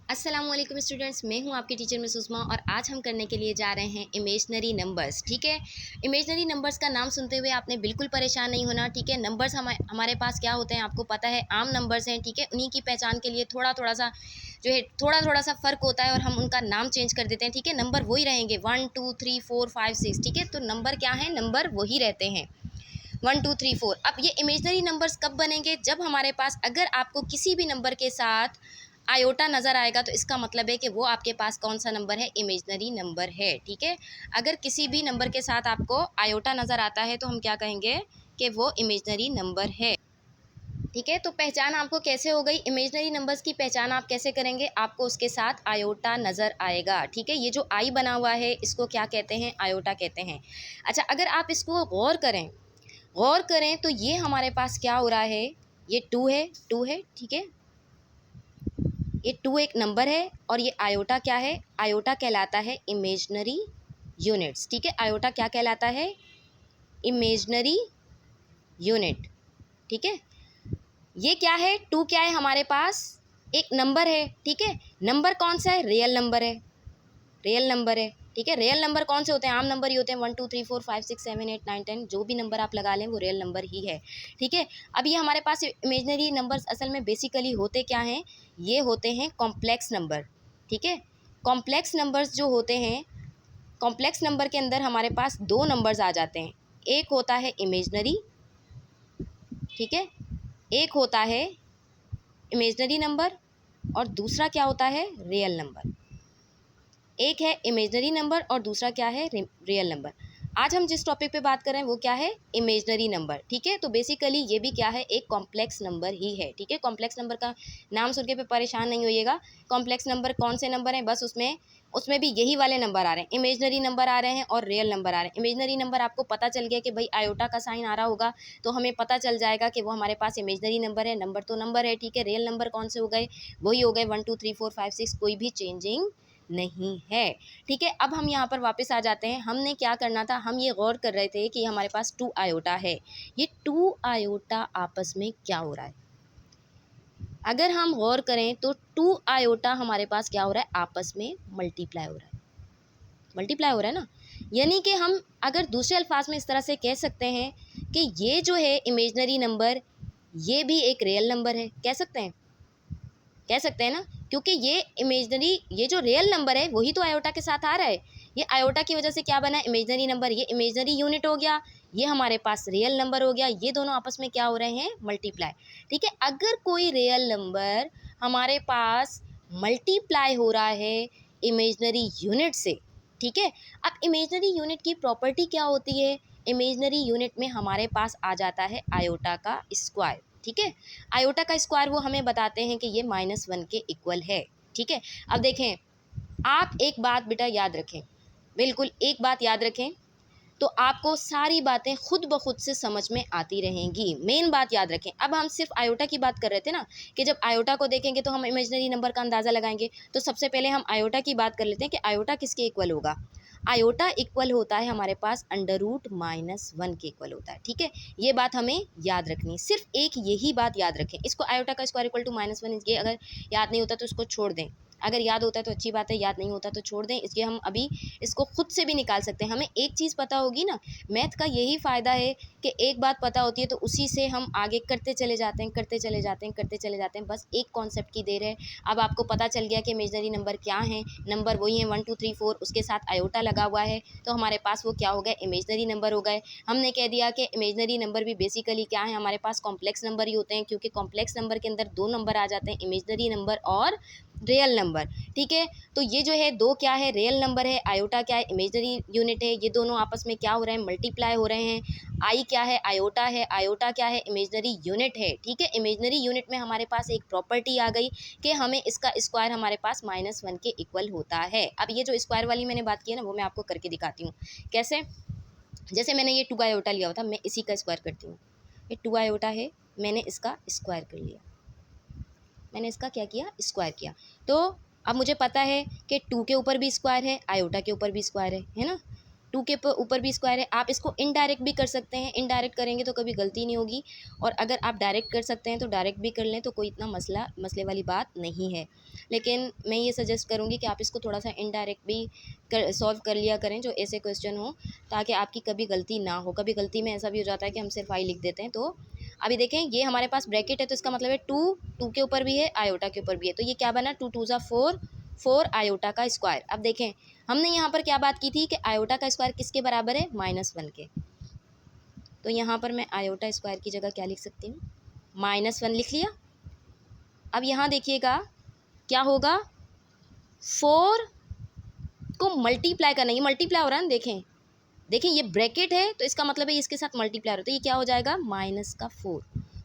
अस्सलाम वालेकुम स्टूडेंट्स, मैं हूं आपकी टीचर मिस उस्मा और आज हम करने के लिए जा रहे हैं इमेजनरी नंबर्स। ठीक है, इमेजनरी नंबर्स का नाम सुनते हुए आपने बिल्कुल परेशान नहीं होना। ठीक है, नंबर्स हमारे पास क्या होते हैं आपको पता है, आम नंबर्स हैं। ठीक है, उन्हीं की पहचान के लिए थोड़ा थोड़ा सा जो है थोड़ा सा फ़र्क होता है और हम उनका नाम चेंज कर देते हैं। ठीक है, नंबर वही रहेंगे 1 2 3 4 5 6। ठीक है, तो नंबर क्या है, नंबर वही रहते हैं 1 2 3 4। अब ये इमेजनरी नंबर्स कब बनेंगे, जब हमारे पास अगर आपको किसी भी नंबर के साथ आयोटा नज़र आएगा तो इसका मतलब है कि वो आपके पास कौन सा नंबर है, इमेजनरी नंबर है। ठीक है, अगर किसी भी नंबर के साथ आपको आयोटा नज़र आता है तो हम क्या कहेंगे कि वो इमेजनरी नंबर है। ठीक है, तो पहचान आपको कैसे हो गई, इमेजनरी नंबर्स की पहचान आप कैसे करेंगे, आपको उसके साथ आयोटा नज़र आएगा। ठीक है, ये जो आई बना हुआ है इसको क्या कहते हैं, आयोटा कहते हैं। अच्छा, अगर आप इसको गौर करें तो ये हमारे पास क्या हो रहा है, ये टू है। ठीक है, ये टू एक नंबर है और ये आयोटा क्या है, आयोटा कहलाता है इमेजनरी यूनिट्स। ठीक है, आयोटा क्या कहलाता है, इमेजनरी यूनिट। ठीक है, ये क्या है, टू क्या है हमारे पास, एक नंबर है। ठीक है, नंबर कौन सा है, रियल नंबर है, रियल नंबर है। ठीक है, रियल नंबर कौन से होते हैं, आम नंबर ही होते हैं 1 2 3 4 5 6 7 8 9 10, जो भी नंबर आप लगा लें वो रियल नंबर ही है। ठीक है, अब ये हमारे पास इमेजनरी नंबर्स असल में बेसिकली होते क्या हैं, ये होते हैं कॉम्प्लेक्स नंबर। ठीक है, कॉम्प्लेक्स नंबर्स जो होते हैं, कॉम्प्लेक्स नंबर के अंदर हमारे पास दो नंबर्स आ जाते हैं, एक होता है इमेजनरी। ठीक है, एक होता है इमेजनरी नंबर और दूसरा क्या होता है, रियल नंबर। एक है इमेजनरी नंबर और दूसरा क्या है, रियल नंबर। आज हम जिस टॉपिक पे बात कर रहे हैं वो क्या है, इमेजनरी नंबर। ठीक है, तो बेसिकली ये भी क्या है, एक कॉम्प्लेक्स नंबर ही है। ठीक है, कॉम्प्लेक्स नंबर का नाम सुन के पे परेशान नहीं होइएगा। कॉम्प्लेक्स नंबर कौन से नंबर हैं, बस उसमें उसमें भी यही वाले नंबर आ रहे हैं, इमेजनरी नंबर आ रहे हैं और रियल नंबर आ रहे हैं। इमेजनरी नंबर आपको पता चल गया कि भाई आयोटा का साइन आ रहा होगा तो हमें पता चल जाएगा कि वो हमारे पास इमेजनरी नंबर है, नंबर तो नंबर है। ठीक है, रियल नंबर कौन से हो गए, वही हो गए 1 2 3 4 5 6, कोई भी चेंजिंग नहीं है। ठीक है, अब हम यहाँ पर वापस आ जाते हैं, हमने क्या करना था, हम ये गौर कर रहे थे कि हमारे पास टू आयोटा है, ये टू आयोटा आपस में क्या हो रहा है। अगर हम गौर करें तो टू आयोटा हमारे पास क्या हो रहा है, आपस में मल्टीप्लाई हो रहा है, मल्टीप्लाई हो रहा है ना। यानी कि हम अगर दूसरे अल्फाज में इस तरह से कह सकते हैं कि ये जो है इमेजनरी नंबर, ये भी एक रियल नंबर है, कह सकते हैं, कह सकते हैं ना, क्योंकि ये इमेजनरी, ये जो रियल नंबर है वही तो आयोटा के साथ आ रहा है। ये आयोटा की वजह से क्या बना, इमेजनरी नंबर, ये इमेजनरी यूनिट हो गया, ये हमारे पास रियल नंबर हो गया, ये दोनों आपस में क्या हो रहे हैं, मल्टीप्लाई। ठीक है, अगर कोई रियल नंबर हमारे पास मल्टीप्लाई हो रहा है इमेजनरी यूनिट से, ठीक है, अब इमेजनरी यूनिट की प्रॉपर्टी क्या होती है, इमेजनरी यूनिट में हमारे पास आ जाता है आयोटा का स्क्वायर। ठीक है, आयोटा का स्क्वायर वो हमें बताते हैं कि ये -1 के इक्वल है। ठीक है, अब देखें, आप एक बात बेटा याद रखें, बिल्कुल एक बात याद रखें, तो आपको सारी बातें खुद ब खुद से समझ में आती रहेंगी। मेन बात याद रखें, अब हम सिर्फ आयोटा की बात कर रहे थे ना, कि जब आयोटा को देखेंगे तो हम इमेजनरी नंबर का अंदाज़ा लगाएंगे। तो सबसे पहले हम आयोटा की बात कर लेते हैं कि आयोटा किसके इक्वल होगा। आयोटा इक्वल होता है हमारे पास √-1 के इक्वल होता है। ठीक है, ये बात हमें याद रखनी, सिर्फ एक यही बात याद रखें। इसको आयोटा का स्क्वायर इक्वल टू -1, ये अगर याद नहीं होता तो इसको छोड़ दें, अगर याद होता है तो अच्छी बात है, याद नहीं होता तो छोड़ दें। इसलिए हम अभी इसको खुद से भी निकाल सकते हैं। हमें एक चीज़ पता होगी ना, मैथ का यही फ़ायदा है कि एक बात पता होती है तो उसी से हम आगे करते चले जाते हैं, करते चले जाते हैं, करते चले जाते हैं, बस एक कॉन्सेप्ट की देर है। अब आपको पता चल गया कि इमेजनरी नंबर क्या हैं, नंबर वही है 1 2 3 4, उसके साथ आयोटा लगा हुआ है, तो हमारे पास वो क्या हो गए, इमेजनरी नंबर हो गए। हमने कह दिया कि इमेजनरी नंबर भी बेसिकली क्या है, हमारे पास कॉम्प्लेक्स नंबर ही होते हैं, क्योंकि कॉम्प्लेक्स नंबर के अंदर दो नंबर आ जाते हैं, इमेजनरी नंबर और रियल नंबर। ठीक है, तो ये जो है दो क्या है, रियल नंबर है, आयोटा क्या है, इमेजनरी यूनिट है, ये दोनों आपस में क्या हो रहे हैं, मल्टीप्लाई हो रहे हैं। आई क्या है, आयोटा है, आयोटा क्या है, इमेजनरी यूनिट है। ठीक है, इमेजनरी यूनिट में हमारे पास एक प्रॉपर्टी आ गई कि हमें इसका स्क्वायर हमारे पास -1 के इक्वल होता है। अब ये जो स्क्वायर वाली मैंने बात की है ना, वो मैं आपको करके दिखाती हूँ कैसे। जैसे मैंने ये 2 आयोटा लिया हुआ था, मैं इसी का स्क्वायर करती हूँ। ये 2 आयोटा है, मैंने इसका स्क्वायर कर लिया, मैंने इसका क्या किया, स्क्वायर किया। तो अब मुझे पता है कि 2 के ऊपर भी स्क्वायर है, आयोटा के ऊपर भी स्क्वायर है ना। टू के ऊपर भी स्क्वायर है। आप इसको इनडायरेक्ट भी कर सकते हैं, इनडायरेक्ट करेंगे तो कभी गलती नहीं होगी, और अगर आप डायरेक्ट कर सकते हैं तो डायरेक्ट भी कर लें, तो कोई इतना मसले वाली बात नहीं है। लेकिन मैं ये सजेस्ट करूँगी कि आप इसको थोड़ा सा इनडायरेक्ट भी सॉल्व कर लिया करें जो ऐसे क्वेश्चन हो, ताकि आपकी कभी गलती ना हो। कभी गलती में ऐसा भी हो जाता है कि हम सिर्फ आई लिख देते हैं। तो अभी देखें, ये हमारे पास ब्रैकेट है तो इसका मतलब है टू के ऊपर भी है, आयोटा के ऊपर भी है, तो ये क्या बना, 2 2 ज़ा 4, 4 आयोटा का स्क्वायर। अब देखें, हमने यहाँ पर क्या बात की थी कि आयोटा का स्क्वायर किसके बराबर है, -1 के। तो यहाँ पर मैं आयोटा स्क्वायर की जगह क्या लिख सकती हूँ, -1 लिख लिया। अब यहाँ देखिएगा क्या होगा, 4 को मल्टीप्लाई करना, ये मल्टीप्लाई हो रहा है ना, देखें ये ब्रैकेट है तो इसका मतलब है इसके साथ मल्टीप्लाई हो रहा है, तो ये क्या हो जाएगा, -4।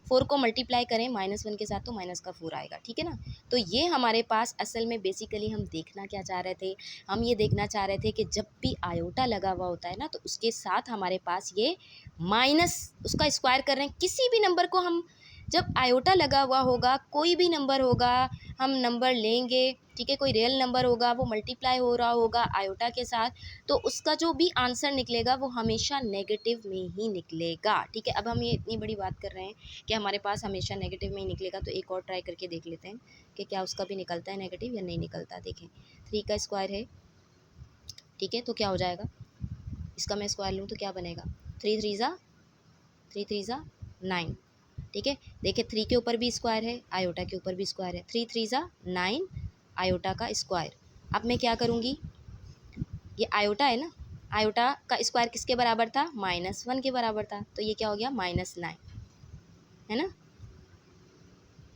4 को मल्टीप्लाई करें -1 के साथ तो -4 आएगा, ठीक है ना। तो ये हमारे पास असल में बेसिकली हम देखना क्या चाह रहे थे, हम ये देखना चाह रहे थे कि जब भी आयोटा लगा हुआ होता है ना, तो उसके साथ हमारे पास ये माइनस उसका स्क्वायर कर रहे हैं। किसी भी नंबर को हम, जब आयोटा लगा हुआ होगा, कोई भी नंबर होगा, हम नंबर लेंगे, ठीक है, कोई रियल नंबर होगा, वो मल्टीप्लाई हो रहा होगा आयोटा के साथ, तो उसका जो भी आंसर निकलेगा वो हमेशा नेगेटिव में ही निकलेगा, ठीक है। अब हम ये इतनी बड़ी बात कर रहे हैं कि हमारे पास हमेशा नेगेटिव में ही निकलेगा, तो एक और ट्राई करके देख लेते हैं कि क्या उसका भी निकलता है नेगेटिव या नहीं निकलता। देखें, 3 का स्क्वायर है, ठीक है, तो क्या हो जाएगा, इसका मैं स्क्वायर लूँ तो क्या बनेगा, 3 3 ज़ा 9, ठीक है। देखिए 3 के ऊपर भी स्क्वायर है, आयोटा के ऊपर भी स्क्वायर है, 3 3 ज़ा 9 आयोटा का स्क्वायर। अब मैं क्या करूँगी, ये आयोटा है ना, आयोटा का स्क्वायर किसके बराबर था, -1 के बराबर था, तो ये क्या हो गया, -9, है ना।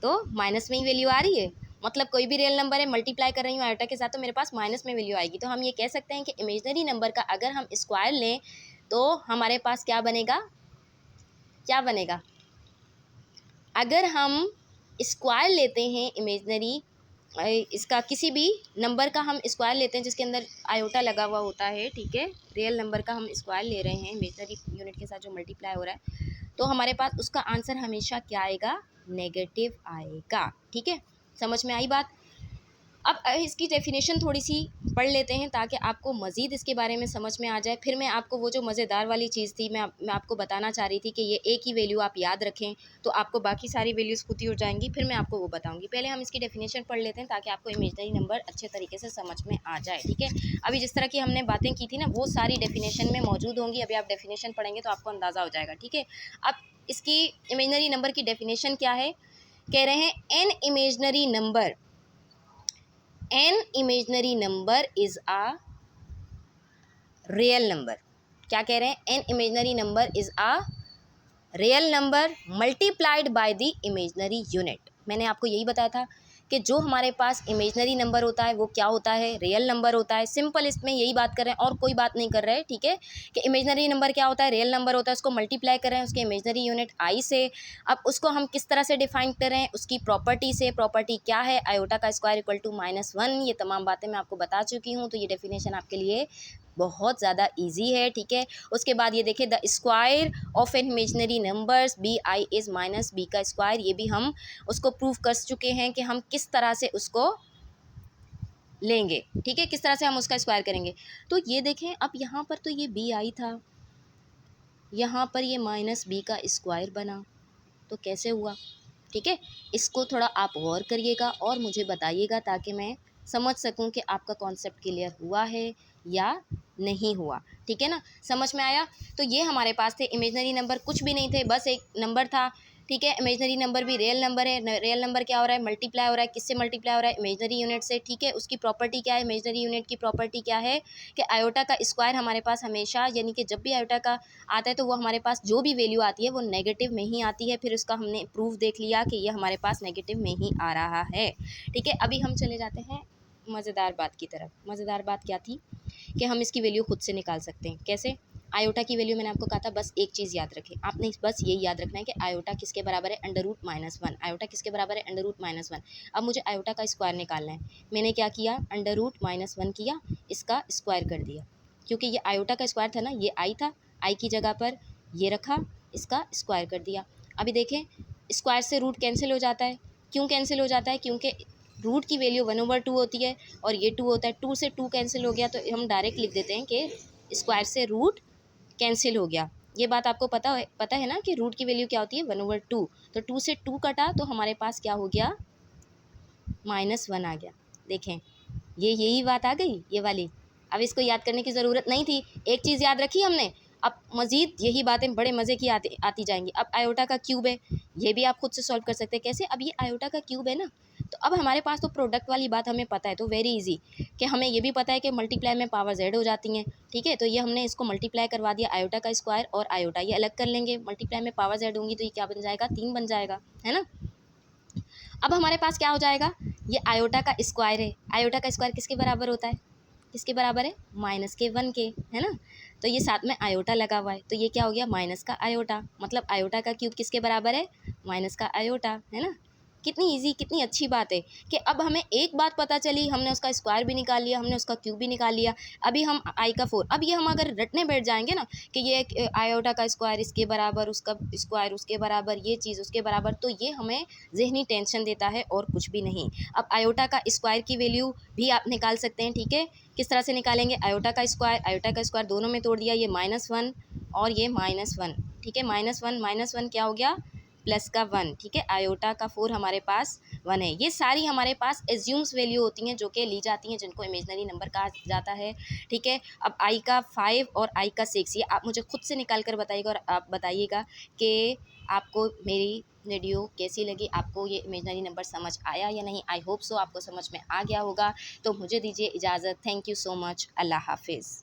तो माइनस में ही वैल्यू आ रही है, मतलब कोई भी रियल नंबर है, मल्टीप्लाई कर रही हूँ आयोटा के साथ, तो मेरे पास माइनस में वैल्यू आएगी। तो हम ये कह सकते हैं कि इमेजनरी नंबर का अगर हम स्क्वायर लें तो हमारे पास क्या बनेगा, क्या बनेगा, अगर हम स्क्वायर लेते हैं इमेजनरी, इसका किसी भी नंबर का हम स्क्वायर लेते हैं जिसके अंदर आयोटा लगा हुआ होता है, ठीक है, रियल नंबर का हम स्क्वायर ले रहे हैं इमेजनरी यूनिट के साथ जो मल्टीप्लाई हो रहा है, तो हमारे पास उसका आंसर हमेशा क्या आएगा, नेगेटिव आएगा, ठीक है। समझ में आई बात। अब इसकी डेफिनेशन थोड़ी सी पढ़ लेते हैं ताकि आपको मज़ीद इसके बारे में समझ में आ जाए। फिर मैं आपको वो जो मज़ेदार वाली चीज़ थी, मैं आपको बताना चाह रही थी कि ये एक ही वैल्यू आप याद रखें तो आपको बाकी सारी वैल्यूज़ खुद ही हो जाएंगी, फिर मैं आपको वो बताऊंगी। पहले हम इसकी डेफिनेशन पढ़ लेते हैं ताकि आपको इमेजनरी नंबर अच्छे तरीके से समझ में आ जाए, ठीक है। अभी जिस तरह की हमने बातें की थी ना, वो सारी डेफिनेशन में मौजूद होंगी। अभी आप डेफिनेशन पढ़ेंगे तो आपको अंदाज़ा हो जाएगा, ठीक है। अब इसकी इमेजनरी नंबर की डेफिनेशन क्या है, कह रहे हैं an imaginary number is a real number. क्या कह रहे हैं, an imaginary number is a real number multiplied by the imaginary unit. मैंने आपको यही बताया था कि जो हमारे पास इमेजनरी नंबर होता है वो क्या होता है, रियल नंबर होता है। सिंपल इसमें यही बात कर रहे हैं और कोई बात नहीं कर रहे हैं, ठीक है, कि इमेजनरी नंबर क्या होता है, रियल नंबर होता है, उसको मल्टीप्लाई कर रहे हैं उसके इमेजनरी यूनिट आई से। अब उसको हम किस तरह से डिफाइन कर रहे हैं, उसकी प्रॉपर्टी से। प्रॉपर्टी क्या है, आयोटा का स्क्वायर इक्वल टू -1। ये तमाम बातें मैं आपको बता चुकी हूँ, तो ये डेफिनेशन आपके लिए बहुत ज़्यादा इजी है, ठीक है। उसके बाद ये देखिए, the square of an imaginary numbers B I is minus B का स्क्वायर। ये भी हम उसको प्रूव कर चुके हैं कि हम किस तरह से उसको लेंगे, ठीक है, किस तरह से हम उसका स्क्वायर करेंगे। तो ये देखें, अब यहाँ पर तो ये बी आई था, यहाँ पर ये -b का स्क्वायर बना, तो कैसे हुआ, ठीक है। इसको थोड़ा आप गौर करिएगा और मुझे बताइएगा ताकि मैं समझ सकूं कि आपका कॉन्सेप्ट क्लियर हुआ है या नहीं हुआ, ठीक है ना, समझ में आया। तो ये हमारे पास थे इमेजनरी नंबर, कुछ भी नहीं थे, बस एक नंबर था, ठीक है। इमेजनरी नंबर भी रियल नंबर है, रियल नंबर क्या हो रहा है, मल्टीप्लाई हो रहा है, किससे मल्टीप्लाई हो रहा है, इमेजनरी यूनिट से, ठीक है। उसकी प्रॉपर्टी क्या है, इमेजनरी यूनिट की प्रॉपर्टी क्या है कि आयोटा का स्क्वायर हमारे पास हमेशा, यानी कि जब भी आयोटा का आता है तो वो हमारे पास जो भी वैल्यू आती है वो नेगेटिव में ही आती है। फिर उसका हमने प्रूफ देख लिया कि ये हमारे पास नेगेटिव में ही आ रहा है, ठीक है। अभी हम चले जाते हैं मज़ेदार बात की तरफ। मज़ेदार बात क्या थी कि हम इसकी वैल्यू खुद से निकाल सकते हैं। कैसे, आयोटा की वैल्यू मैंने आपको कहा था, बस एक चीज़ याद रखें आपने, बस यही याद रखना है कि आयोटा किसके बराबर है, √-1। आयोटा किसके बराबर है, √-1। अब मुझे आयोटा का स्क्वायर निकालना है। मैंने क्या किया, √-1 किया, इसका स्क्वायर कर दिया, क्योंकि ये आयोटा का स्क्वायर था ना, ये आई था, आई की जगह पर ये रखा, इसका स्क्वायर कर दिया। अभी देखें, स्क्वायर से रूट कैंसिल हो जाता है। क्यों कैंसिल हो जाता है, क्योंकि रूट की वैल्यू 1/2 होती है और ये 2 होता है, 2 से 2 कैंसिल हो गया, तो हम डायरेक्ट लिख देते हैं कि स्क्वायर से रूट कैंसिल हो गया। ये बात आपको पता है ना कि रूट की वैल्यू क्या होती है 1/2। तो 2 से 2 कटा तो हमारे पास क्या हो गया, -1 आ गया। देखें ये यही बात आ गई ये वाली। अब इसको याद करने की ज़रूरत नहीं थी, एक चीज़ याद रखी हमने। अब मज़ीद यही बातें बड़े मज़े की आती जाएंगी। अब आयोटा का क्यूब है, ये भी आप खुद से सॉल्व कर सकते हैं। कैसे? अब ये आयोटा का क्यूब है ना, तो अब हमारे पास तो प्रोडक्ट वाली बात हमें पता है, तो वेरी इजी कि हमें ये भी पता है कि मल्टीप्लाई में पावर जेड हो जाती हैं। ठीक है, तो ये हमने इसको मल्टीप्लाई करवा दिया, आयोटा का स्क्वायर और आयोटा ये अलग कर लेंगे। मल्टीप्लाई में पावर जेड होंगी तो ये क्या बन जाएगा, 3 बन जाएगा, है ना। अब हमारे पास क्या हो जाएगा, ये आयोटा का स्क्वायर है। आयोटा का स्क्वायर किसके बराबर होता है, किसके बराबर है, -1 के, है ना। तो ये साथ में आयोटा लगा हुआ है, तो ये क्या हो गया, माइनस का आयोटा। मतलब आयोटा का क्यूब किसके बराबर है, माइनस का आयोटा, है ना। कितनी इजी, कितनी अच्छी बात है कि अब हमें एक बात पता चली, हमने उसका स्क्वायर भी निकाल लिया, हमने उसका क्यूब भी निकाल लिया। अभी हम आई का 4, अब ये हम अगर रटने बैठ जाएंगे ना कि ये आयोटा का स्क्वायर इसके बराबर, उसका स्क्वायर उसके बराबर, ये चीज़ उसके बराबर, तो ये हमें जहनी टेंशन देता है और कुछ भी नहीं। अब आयोटा का स्क्वायर की वैल्यू भी आप निकाल सकते हैं। ठीक है, किस तरह से निकालेंगे, आयोटा का स्क्वायर दोनों में तोड़ दिया, ये -1 और ये -1। ठीक है, -1 क्या हो गया, प्लस का 1। ठीक है, आयोटा का 4 हमारे पास 1 है। ये सारी हमारे पास एज्यूम्स वैल्यू होती हैं जो कि ली जाती हैं, जिनको इमेजनरी नंबर कहा जाता है। ठीक है, अब आई का 5 और आई का 6 ये आप मुझे खुद से निकाल कर बताइएगा और आप बताइएगा कि आपको मेरी वीडियो कैसी लगी, आपको ये इमेजनरी नंबर समझ आया या नहीं। आई होप सो आपको समझ में आ गया होगा। तो मुझे दीजिए इजाज़त। Thank you so much. अल्लाह हाफिज़।